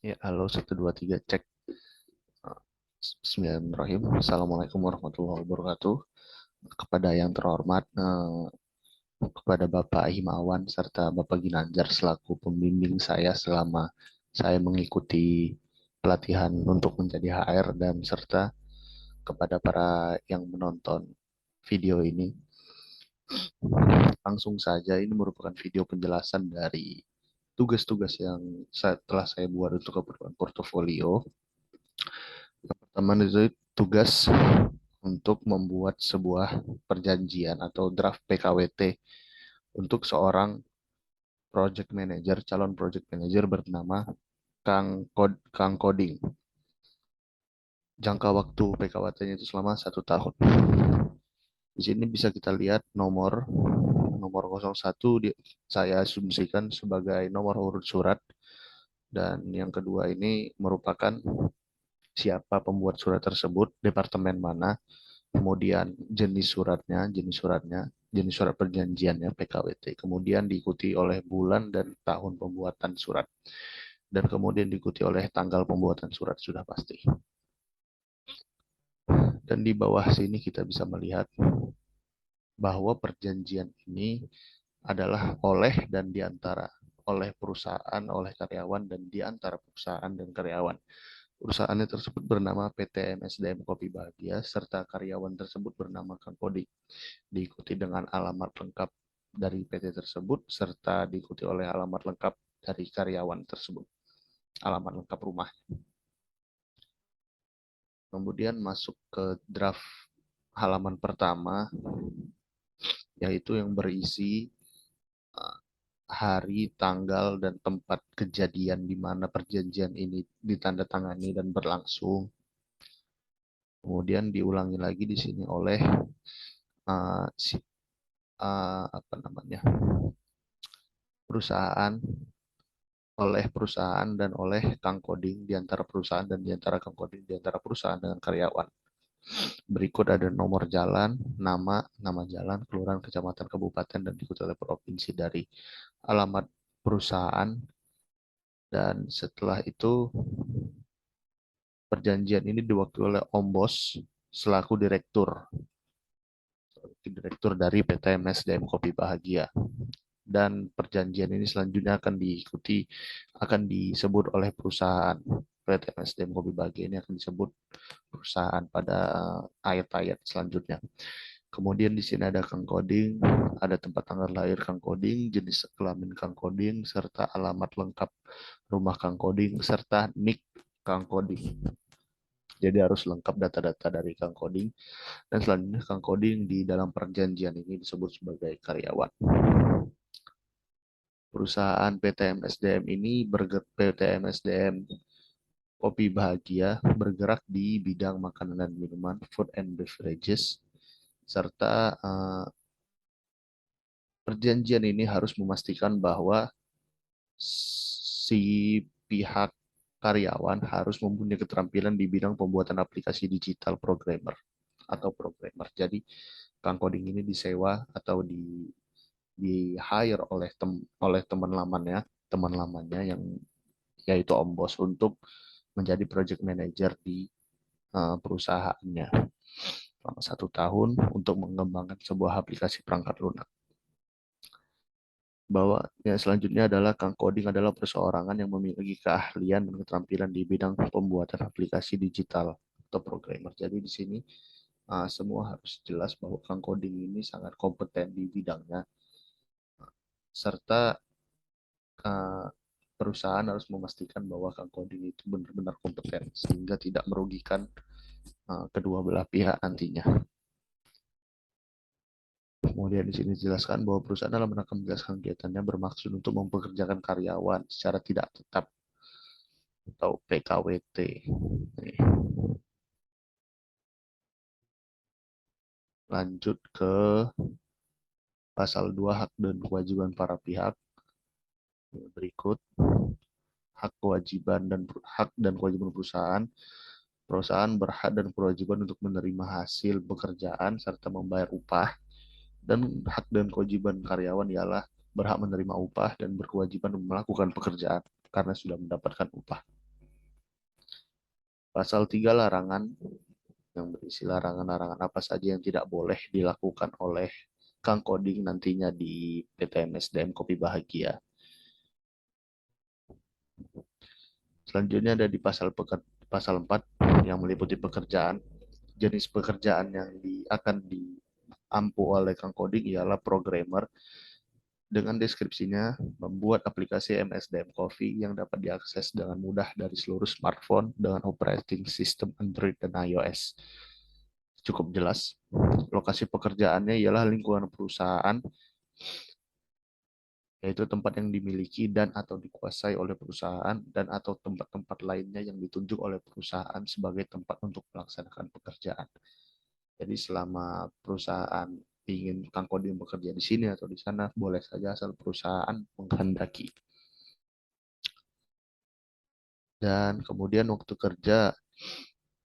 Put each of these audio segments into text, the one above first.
Ya, halo, 1, 2, 3, cek. Bismillahirrahmanirrahim. Assalamualaikum warahmatullahi wabarakatuh. Kepada yang terhormat, kepada Bapak Himawan serta Bapak Ginanjar selaku pembimbing saya selama saya mengikuti pelatihan untuk menjadi HR dan serta kepada para yang menonton video ini. Langsung saja, ini merupakan video penjelasan dari tugas-tugas yang telah saya buat untuk keperluan portofolio. Yang pertama itu tugas untuk membuat sebuah perjanjian atau draft PKWT untuk seorang project manager, calon project manager bernama Kang Koding. Jangka waktu PKWT-nya itu selama 1 tahun. Di sini bisa kita lihat nomor nomor 01 saya asumsikan sebagai nomor urut surat, dan yang kedua ini merupakan siapa pembuat surat tersebut, departemen mana, kemudian jenis surat perjanjiannya PKWT, kemudian diikuti oleh bulan dan tahun pembuatan surat, dan kemudian diikuti oleh tanggal pembuatan surat sudah pasti. Dan di bawah sini kita bisa melihat bahwa perjanjian ini adalah oleh dan diantara, oleh perusahaan, oleh karyawan, dan diantara perusahaan dan karyawan. Perusahaannya tersebut bernama PT MSDM Kopi Bahagia, serta karyawan tersebut bernama Kang Kodik. Diikuti dengan alamat lengkap dari PT tersebut, serta diikuti oleh alamat lengkap dari karyawan tersebut, alamat lengkap rumah. Kemudian masuk ke draft halaman pertama, yaitu yang berisi uh, hari, tanggal, dan tempat kejadian di mana perjanjian ini ditandatangani dan berlangsung. Kemudian diulangi lagi di sini oleh uh, si, apa namanya, perusahaan, oleh perusahaan dan oleh Kang Koding, di antara perusahaan dan di antara Kang Koding, di antara perusahaan dengan karyawan. Berikut ada nomor jalan, nama jalan, kelurahan, kecamatan, kabupaten, dan diikuti oleh provinsi dari alamat perusahaan. Dan setelah itu perjanjian ini diwakili oleh Om Bos selaku direktur dari PT MSDM Kopi Bahagia. Dan perjanjian ini selanjutnya akan disebut oleh perusahaan. PT MSDM Kopi Bahagia ini akan disebut perusahaan pada ayat-ayat selanjutnya. Kemudian di sini ada Kang Koding, ada tempat tanggal lahir Kang Koding, jenis kelamin Kang Koding, serta alamat lengkap rumah Kang Koding, serta NIK Kang Koding. Jadi harus lengkap data-data dari Kang Koding. Dan selanjutnya Kang Koding di dalam perjanjian ini disebut sebagai karyawan. Perusahaan PT MSDM ini PT MSDM Kopi Bahagia bergerak di bidang makanan dan minuman, food and beverages, serta perjanjian ini harus memastikan bahwa si pihak karyawan harus mempunyai keterampilan di bidang pembuatan aplikasi digital programmer atau programmer. Jadi Kang Koding ini disewa atau di hire oleh teman lamanya yang yaitu Om Bos untuk menjadi project manager di perusahaannya selama 1 tahun untuk mengembangkan sebuah aplikasi perangkat lunak. Bahwa yang selanjutnya adalah Kang Koding adalah perseorangan yang memiliki keahlian dan keterampilan di bidang pembuatan aplikasi digital atau programmer. Jadi di sini semua harus jelas bahwa Kang Koding ini sangat kompeten di bidangnya, serta uh, perusahaan harus memastikan bahwa Kang Koding itu benar-benar kompeten sehingga tidak merugikan kedua belah pihak nantinya. Kemudian di sini dijelaskan bahwa perusahaan dalam rangka menjelaskan kegiatannya bermaksud untuk mempekerjakan karyawan secara tidak tetap atau PKWT. Nih, lanjut ke pasal 2, hak dan kewajiban para pihak. Berikut hak dan kewajiban perusahaan. Perusahaan berhak dan kewajiban untuk menerima hasil pekerjaan serta membayar upah, dan hak dan kewajiban karyawan ialah berhak menerima upah dan berkewajiban melakukan pekerjaan karena sudah mendapatkan upah. Pasal 3 larangan yang berisi larangan-larangan apa saja yang tidak boleh dilakukan oleh Kang Koding nantinya di PT MSDM Kopi Bahagia. Selanjutnya ada di pasal 4 yang meliputi pekerjaan. Jenis pekerjaan yang akan diampu oleh Kang Koding ialah programmer dengan deskripsinya membuat aplikasi MSDM Coffee yang dapat diakses dengan mudah dari seluruh smartphone dengan operating system Android dan iOS. Cukup jelas. Lokasi pekerjaannya ialah lingkungan perusahaan, yaitu tempat yang dimiliki dan atau dikuasai oleh perusahaan dan atau tempat-tempat lainnya yang ditunjuk oleh perusahaan sebagai tempat untuk melaksanakan pekerjaan. Jadi selama perusahaan ingin Kang Koding bekerja di sini atau di sana, boleh saja asal perusahaan menghendaki. Dan kemudian waktu kerja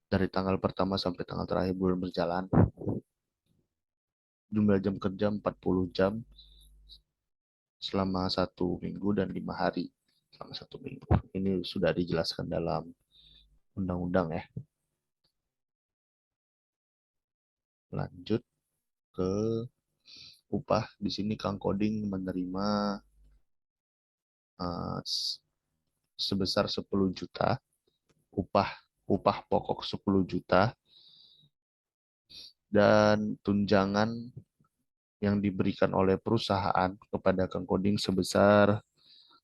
dari tanggal pertama sampai tanggal terakhir bulan berjalan, jumlah jam kerja 40 jam selama 1 minggu dan 5 hari selama 1 minggu. Ini sudah dijelaskan dalam undang-undang ya. Lanjut ke upah. Di sini Kang Koding menerima uh, sebesar 10 juta, upah upah pokok 10 juta, dan tunjangan yang diberikan oleh perusahaan kepada Kang Koding sebesar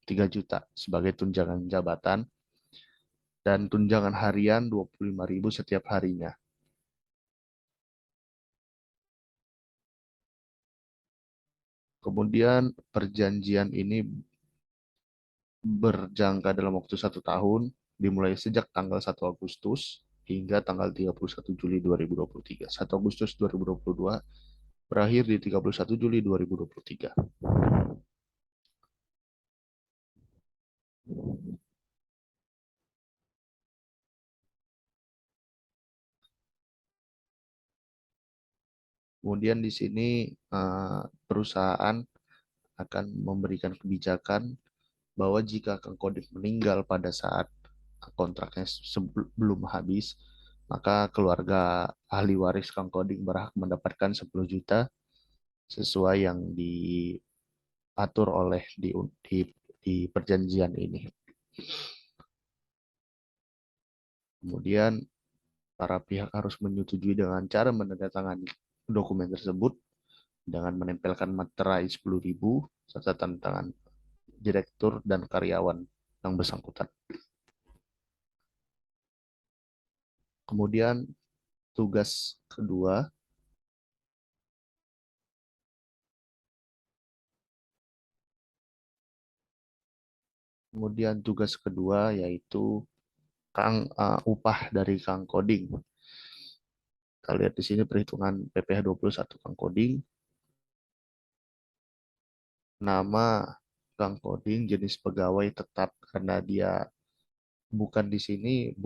3 juta sebagai tunjangan jabatan dan tunjangan harian 25.000 setiap harinya. Kemudian perjanjian ini berjangka dalam waktu 1 tahun, dimulai sejak tanggal 1 Agustus hingga tanggal 31 Juli 2023. 1 Agustus 2022 berakhir di 31 Juli 2023. Kemudian di sini perusahaan akan memberikan kebijakan bahwa jika Kang Kodik meninggal pada saat kontraknya sebelum habis, maka keluarga ahli waris Kang Kodik berhak mendapatkan 10 juta sesuai yang diatur oleh di perjanjian ini. Kemudian para pihak harus menyetujui dengan cara menandatangani dokumen tersebut dengan menempelkan materai 10.000 serta tanda tangan direktur dan karyawan yang bersangkutan. Kemudian tugas kedua, yaitu upah dari Kang Koding. Kita lihat di sini perhitungan PPh 21 Kang Koding. Nama Kang Koding jenis pegawai tetap karena dia bukan di sini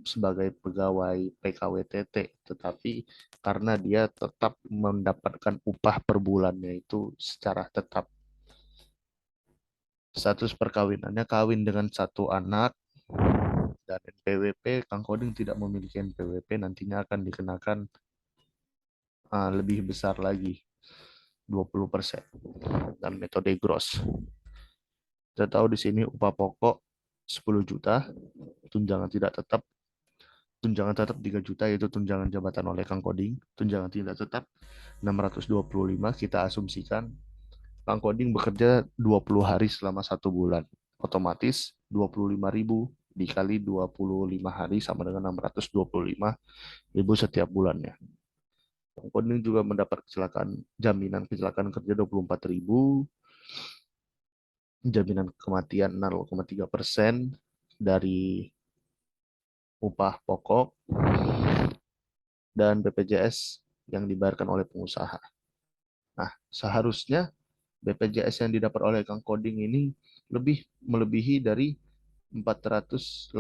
sebagai pegawai PKWTT, tetapi karena dia tetap mendapatkan upah per bulannya itu secara tetap. Status perkawinannya kawin dengan 1 anak dan NPWP. Kang Koding tidak memiliki NPWP, nantinya akan dikenakan lebih besar lagi 20% dan metode gross. Kita tahu di sini upah pokok 10 juta, tunjangan tidak tetap. Tunjangan tetap 3 juta yaitu tunjangan jabatan oleh Kang Koding. Tunjangan tidak tetap 625, kita asumsikan Kang Koding bekerja 20 hari selama 1 bulan. Otomatis 25.000 dikali 25 hari sama dengan 625.000 setiap bulannya. Kang Koding juga mendapat jaminan kecelakaan kerja 24.000, jaminan kematian 0,3% dari upah pokok, dan BPJS yang dibayarkan oleh pengusaha. Nah, seharusnya BPJS yang didapat oleh Kang Koding ini melebihi dari 480.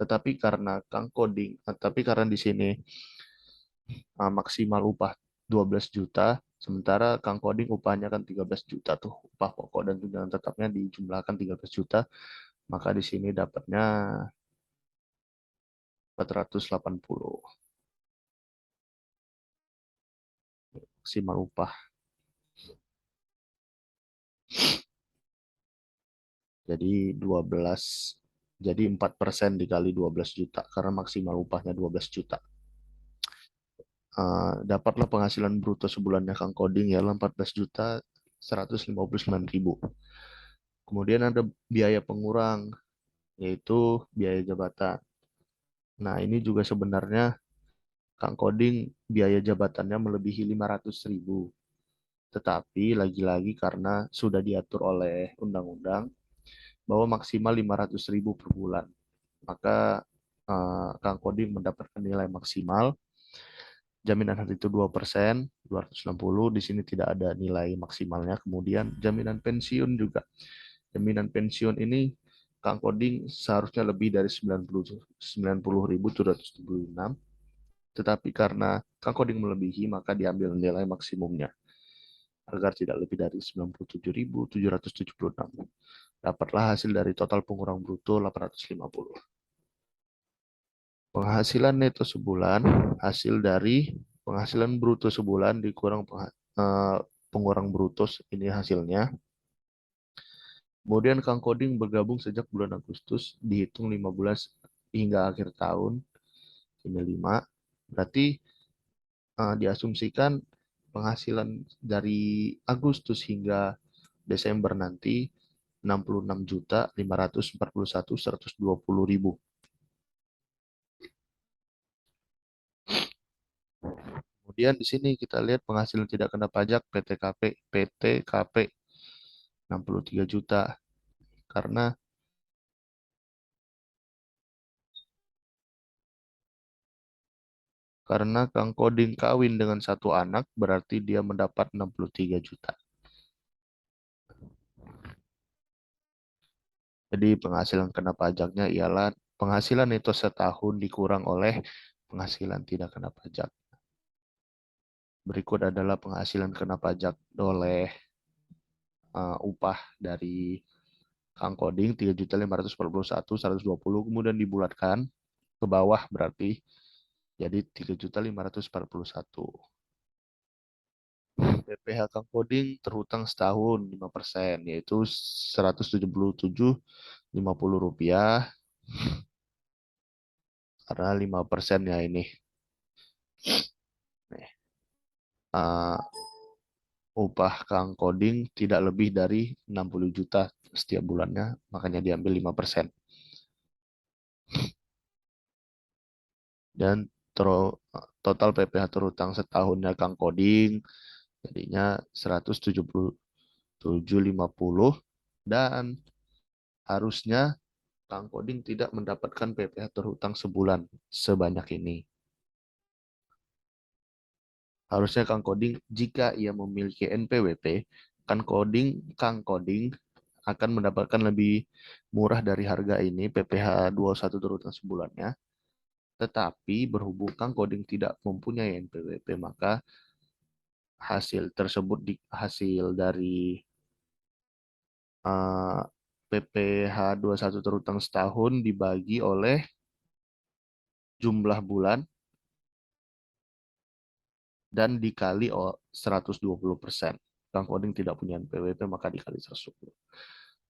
Tapi karena di sini maksimal upah 12 juta, sementara Kang Koding upahnya kan 13 juta tuh, upah pokok dan tunjangan tetapnya dijumlahkan 13 juta, maka di sini dapatnya 480 maksimal upah. Jadi 4% dikali 12 juta karena maksimal upahnya 12 juta. Dapatlah penghasilan bruto sebulannya Kang Koding ya 14 juta 159.000. Kemudian ada biaya pengurang yaitu biaya jabatan. Nah, ini juga sebenarnya Kang Koding biaya jabatannya melebihi 500.000. Tetapi lagi-lagi karena sudah diatur oleh undang-undang bahwa maksimal 500.000 per bulan. Maka Kang Koding mendapatkan nilai maksimal. Jaminan hari itu 2%, 260. Di sini tidak ada nilai maksimalnya. Kemudian jaminan pensiun juga. Jaminan pensiun ini Kang Koding seharusnya lebih dari 90.776. Tetapi karena Kang Koding melebihi, maka diambil nilai maksimumnya agar tidak lebih dari 97.776. Dapatlah hasil dari total pengurang bruto 850. Penghasilan neto sebulan, hasil dari penghasilan bruto sebulan dikurang pengurang bruto, ini hasilnya. Kemudian Kang Koding bergabung sejak bulan Agustus, dihitung 5 bulan hingga akhir tahun, ini 5. Berarti diasumsikan penghasilan dari Agustus hingga Desember nanti 66.541.120.000. Kemudian di sini kita lihat penghasilan tidak kena pajak PTKP 63 juta karena Kang Koding kawin dengan satu anak berarti dia mendapat 63 juta. Jadi penghasilan kena pajaknya ialah penghasilan itu setahun dikurang oleh penghasilan tidak kena pajak. Berikut adalah penghasilan kena pajak oleh upah dari Kang Koding 3.541.120, kemudian dibulatkan ke bawah berarti jadi 3.541. PPh Kang Koding terhutang setahun 5%, yaitu 177.50 rupiah karena 5% ya ini. Nih, upah Kang Koding tidak lebih dari 60 juta setiap bulannya, makanya diambil 5%. Dan total PPh terhutang setahunnya Kang Koding jadinya 177.50 dan harusnya Kang Koding tidak mendapatkan PPh terhutang sebulan sebanyak ini. Harusnya Kang Koding jika ia memiliki NPWP, Kang Koding akan mendapatkan lebih murah dari harga ini PPh 21 terhutang sebulannya. Tetapi berhubung Kang Koding tidak mempunyai NPWP, maka hasil tersebut hasil dari PPh 21 terhutang setahun dibagi oleh jumlah bulan dan dikali 120%. Kang Koding tidak punya NPWP maka dikali 120.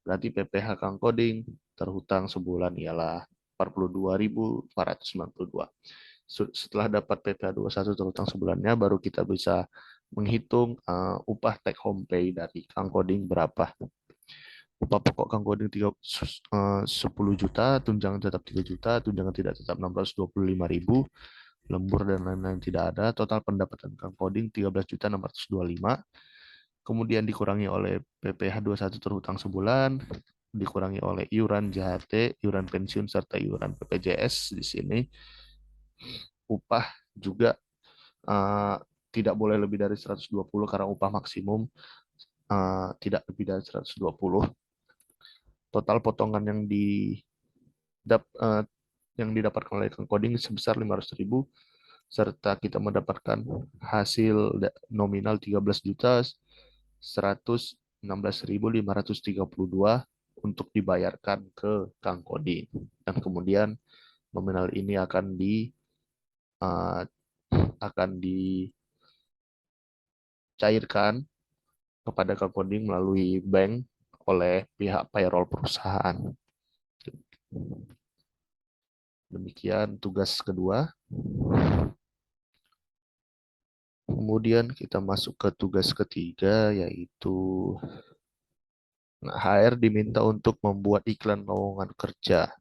Berarti PPh Kang Koding terhutang sebulan ialah 42.492. Setelah dapat PPh 21 terhutang sebulannya baru kita bisa menghitung upah take home pay dari Kang Koding berapa. Upah pokok Kang Koding 10 juta, tunjangan tetap 3 juta, tunjangan tidak tetap 625.000, lembur dan lain-lain tidak ada. Total pendapatan Kang Koding 13.625. Kemudian dikurangi oleh PPh 21 terhutang sebulan, dikurangi oleh iuran JHT, iuran pensiun serta iuran BPJS di sini. Upah juga tidak boleh lebih dari 120 karena upah maksimum tidak lebih dari 120. Total potongan yang didapatkan oleh Kang Koding sebesar 500.000 serta kita mendapatkan hasil nominal 13.116.532 untuk dibayarkan ke Kang Koding. Dan kemudian Nominal ini akan dicairkan kepada crowdfunding melalui bank oleh pihak payroll perusahaan. Demikian tugas kedua. Kemudian kita masuk ke tugas ketiga, yaitu HR diminta untuk membuat iklan lowongan kerja.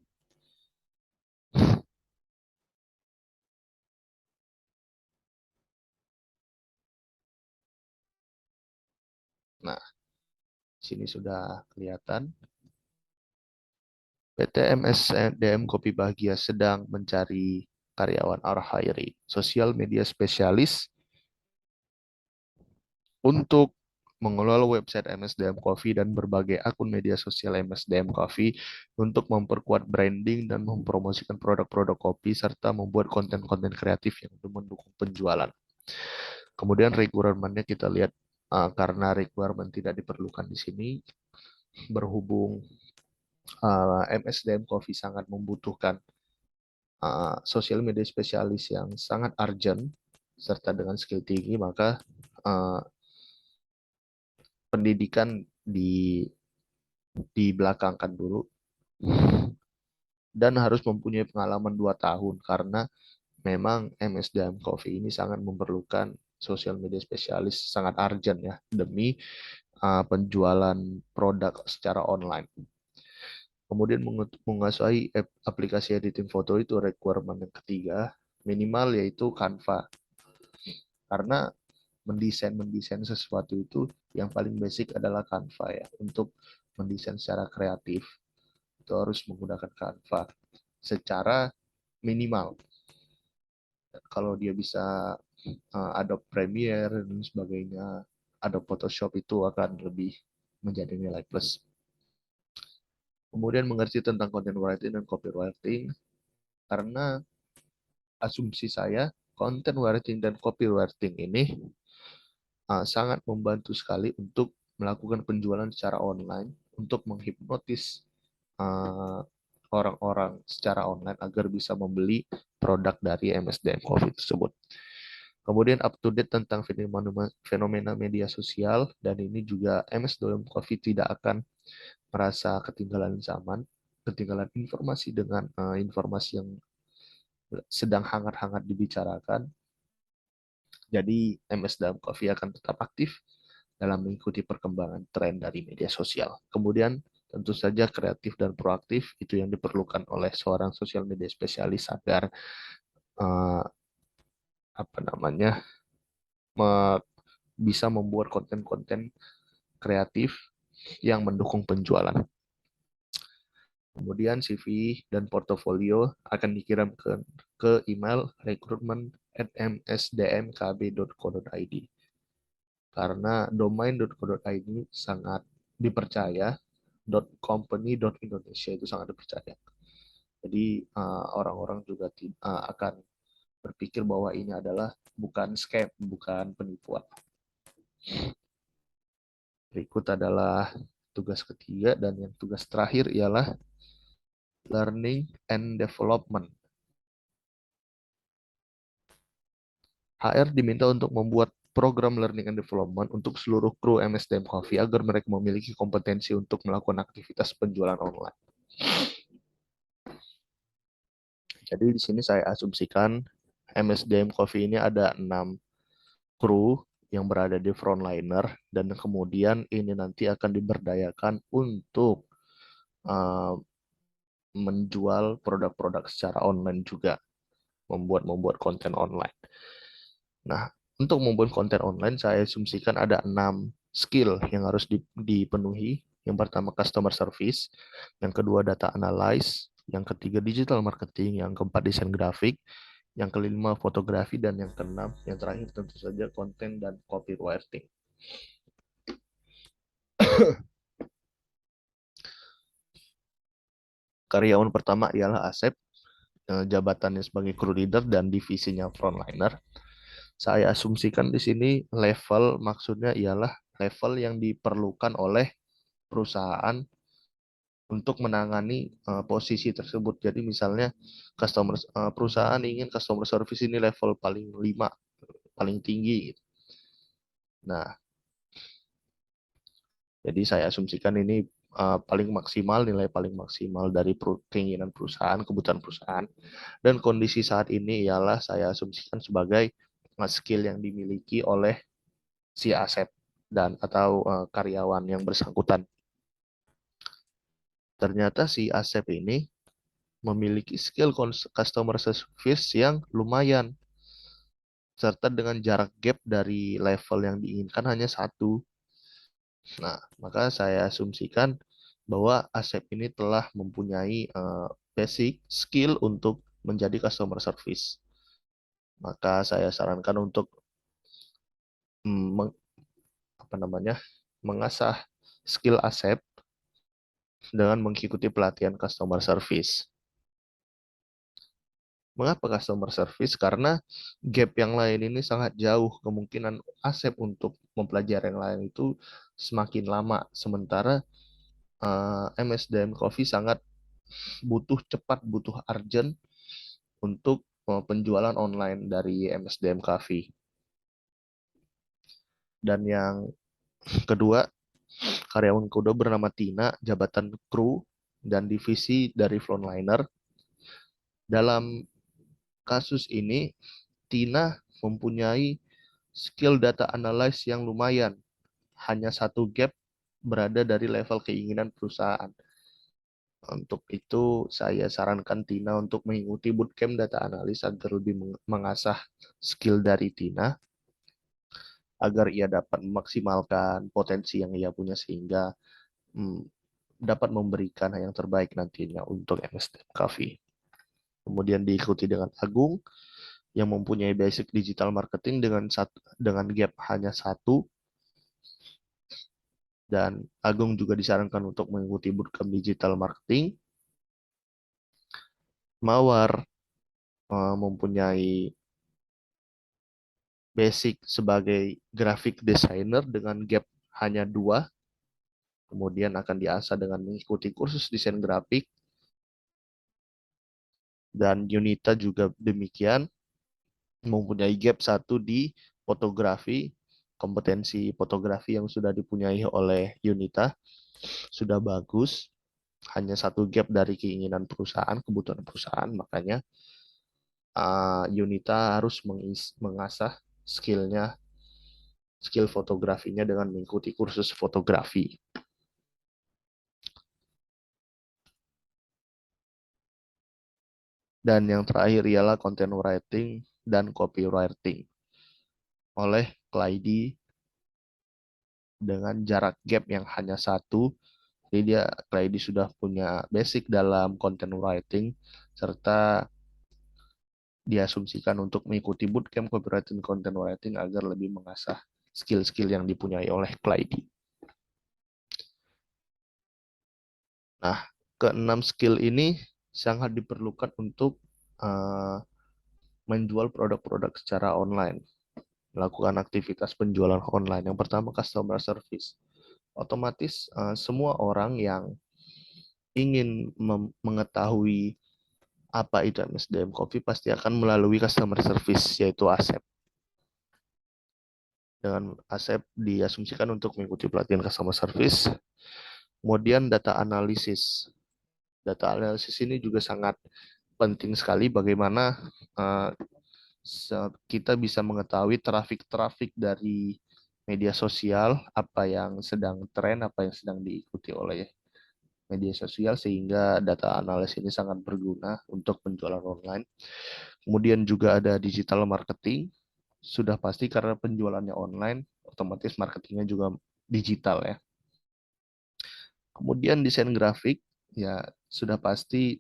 Nah, sini sudah kelihatan. PT MSDM Kopi Bahagia sedang mencari karyawan or hiring sosial media spesialis untuk mengelola website MSDM Coffee dan berbagai akun media sosial MSDM Coffee untuk memperkuat branding dan mempromosikan produk-produk kopi serta membuat konten-konten kreatif yang mendukung penjualan. Kemudian requirement-nya kita lihat karena requirement tidak diperlukan di sini, berhubung MSDM Coffee sangat membutuhkan sosial media spesialis yang sangat urgent serta dengan skill tinggi, maka pendidikan dibelakangkan dulu dan harus mempunyai pengalaman 2 tahun karena memang MSDM Coffee ini sangat memerlukan sosial media spesialis sangat urgent ya demi penjualan produk secara online. Kemudian menguasai aplikasi editing foto itu requirement yang ketiga, minimal yaitu Canva. Karena mendesain sesuatu itu yang paling basic adalah Canva ya. Untuk mendesain secara kreatif itu harus menggunakan Canva secara minimal. Kalau dia bisa Adobe Premiere dan sebagainya, Adobe Photoshop itu akan lebih menjadi nilai plus. Kemudian mengerti tentang content writing dan copywriting, karena asumsi saya content writing dan copywriting ini sangat membantu sekali untuk melakukan penjualan secara online, untuk menghipnotis orang-orang secara online agar bisa membeli produk dari MSDM Coffee tersebut. Kemudian up to date tentang fenomena media sosial, dan ini juga MSDM Coffee tidak akan merasa ketinggalan zaman, ketinggalan informasi dengan informasi yang sedang hangat-hangat dibicarakan. Jadi MSDM Coffee akan tetap aktif dalam mengikuti perkembangan tren dari media sosial. Kemudian tentu saja kreatif dan proaktif itu yang diperlukan oleh seorang sosial media spesialis agar uh, bisa membuat konten-konten kreatif yang mendukung penjualan. Kemudian CV dan portofolio akan dikirim ke email recruitment@msdmkb.co.id. Karena domain.co.id sangat dipercaya, .company.indonesia itu sangat dipercaya. Jadi orang-orang juga akan berpikir bahwa ini adalah bukan scam, bukan penipuan. Berikut adalah tugas ketiga, dan yang tugas terakhir ialah learning and development. HR diminta untuk membuat program learning and development untuk seluruh kru MSDM Coffee agar mereka memiliki kompetensi untuk melakukan aktivitas penjualan online. Jadi di sini saya asumsikan MSDM Coffee ini ada 6 kru yang berada di frontliner, dan kemudian ini nanti akan diberdayakan untuk menjual produk-produk secara online juga, membuat konten online. Nah, untuk membuat konten online, saya asumsikan ada 6 skill yang harus dipenuhi. Yang pertama, customer service. Yang kedua, data analysis. Yang ketiga, digital marketing. Yang keempat, desain grafik. Yang kelima, fotografi. Dan yang keenam, yang terakhir tentu saja konten dan copywriting. Karyawan pertama ialah Asep, jabatannya sebagai crew leader dan divisinya frontliner. Saya asumsikan di sini level maksudnya ialah level yang diperlukan oleh perusahaan untuk menangani posisi tersebut. Jadi misalnya perusahaan ingin customer service ini level paling 5, paling tinggi. Nah, jadi saya asumsikan ini paling maksimal, nilai paling maksimal dari keinginan perusahaan, kebutuhan perusahaan. Dan kondisi saat ini ialah saya asumsikan sebagai skill yang dimiliki oleh si Asep dan atau karyawan yang bersangkutan. Ternyata si Asep ini memiliki skill customer service yang lumayan, serta dengan jarak gap dari level yang diinginkan hanya satu. Nah, maka saya asumsikan bahwa Asep ini telah mempunyai basic skill untuk menjadi customer service. Maka saya sarankan untuk mm, apa namanya, mengasah skill Asep dengan mengikuti pelatihan customer service. Mengapa customer service? Karena gap yang lain ini sangat jauh. Kemungkinan Asep untuk mempelajari yang lain itu semakin lama. Sementara MSDM Coffee sangat butuh cepat, butuh urgent untuk penjualan online dari MSDM Coffee. Dan yang kedua, karyawan kedua bernama Tina, jabatan kru dan divisi dari Frontliner. Dalam kasus ini, Tina mempunyai skill data analysis yang lumayan. Hanya satu gap berada dari level keinginan perusahaan. Untuk itu, saya sarankan Tina untuk mengikuti bootcamp data analis agar lebih mengasah skill dari Tina, agar ia dapat memaksimalkan potensi yang ia punya sehingga hmm, dapat memberikan yang terbaik nantinya untuk MSD Coffee. Kemudian diikuti dengan Agung yang mempunyai basic digital marketing dengan gap hanya satu, dan Agung juga disarankan untuk mengikuti bootcamp digital marketing. Mawar mempunyai basic sebagai graphic designer dengan gap hanya dua, kemudian akan diasah dengan mengikuti kursus desain grafik. Dan Yunita juga demikian, mempunyai gap satu di fotografi. Kompetensi fotografi yang sudah dipunyai oleh Yunita sudah bagus, hanya satu gap dari keinginan perusahaan, kebutuhan perusahaan. Makanya Yunita harus mengasah skillnya, skill fotografinya dengan mengikuti kursus fotografi. Dan yang terakhir ialah content writing dan copywriting oleh Clyde dengan jarak gap yang hanya satu. Jadi Clyde sudah punya basic dalam content writing, serta diasumsikan untuk mengikuti bootcamp copywriting content writing agar lebih mengasah skill-skill yang dipunyai oleh Clyde. Nah, keenam skill ini sangat diperlukan untuk menjual produk-produk secara online, melakukan aktivitas penjualan online. Yang pertama, customer service. Otomatis semua orang yang ingin mengetahui apa itu MSDM Coffee pasti akan melalui customer service, yaitu Asep. Dengan Asep diasumsikan untuk mengikuti pelatihan customer service. Kemudian data analisis. Data analisis ini juga sangat penting sekali, bagaimana kita bisa mengetahui trafik-trafik dari media sosial, apa yang sedang tren, apa yang sedang diikuti oleh media sosial, sehingga data analis ini sangat berguna untuk penjualan online. Kemudian juga ada digital marketing, sudah pasti karena penjualannya online, otomatis marketingnya juga digital ya. Kemudian desain grafik, ya sudah pasti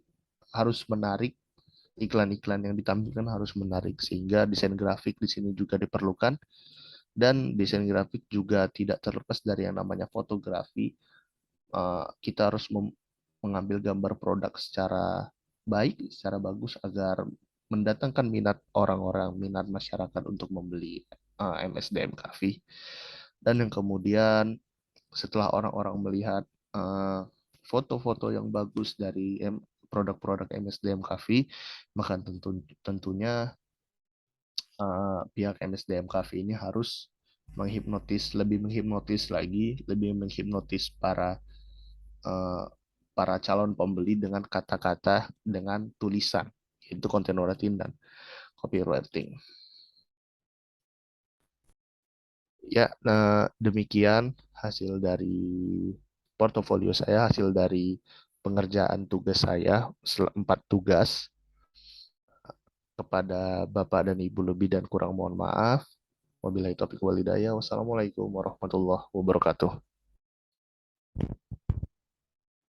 harus menarik, iklan-iklan yang ditampilkan harus menarik, sehingga desain grafik di sini juga diperlukan. Dan desain grafik juga tidak terlepas dari yang namanya fotografi. Kita harus mengambil gambar produk secara baik, secara bagus agar mendatangkan minat orang-orang, minat masyarakat untuk membeli MSDM Coffee. Dan yang kemudian setelah orang-orang melihat uh, foto-foto yang bagus dari produk-produk MSDM Cafe, maka tentunya pihak MSDM Cafe ini harus lebih menghipnotis lagi, lebih menghipnotis eh, para calon pembeli dengan kata-kata, dengan tulisan, yaitu content writing dan copywriting. Ya, nah, demikian hasil dari portofolio saya, hasil dari pengerjaan tugas saya, 4 tugas. Kepada Bapak dan Ibu lebih dan kurang mohon maaf. Wabillahi taufiq walhidayah. Wassalamualaikum warahmatullahi wabarakatuh.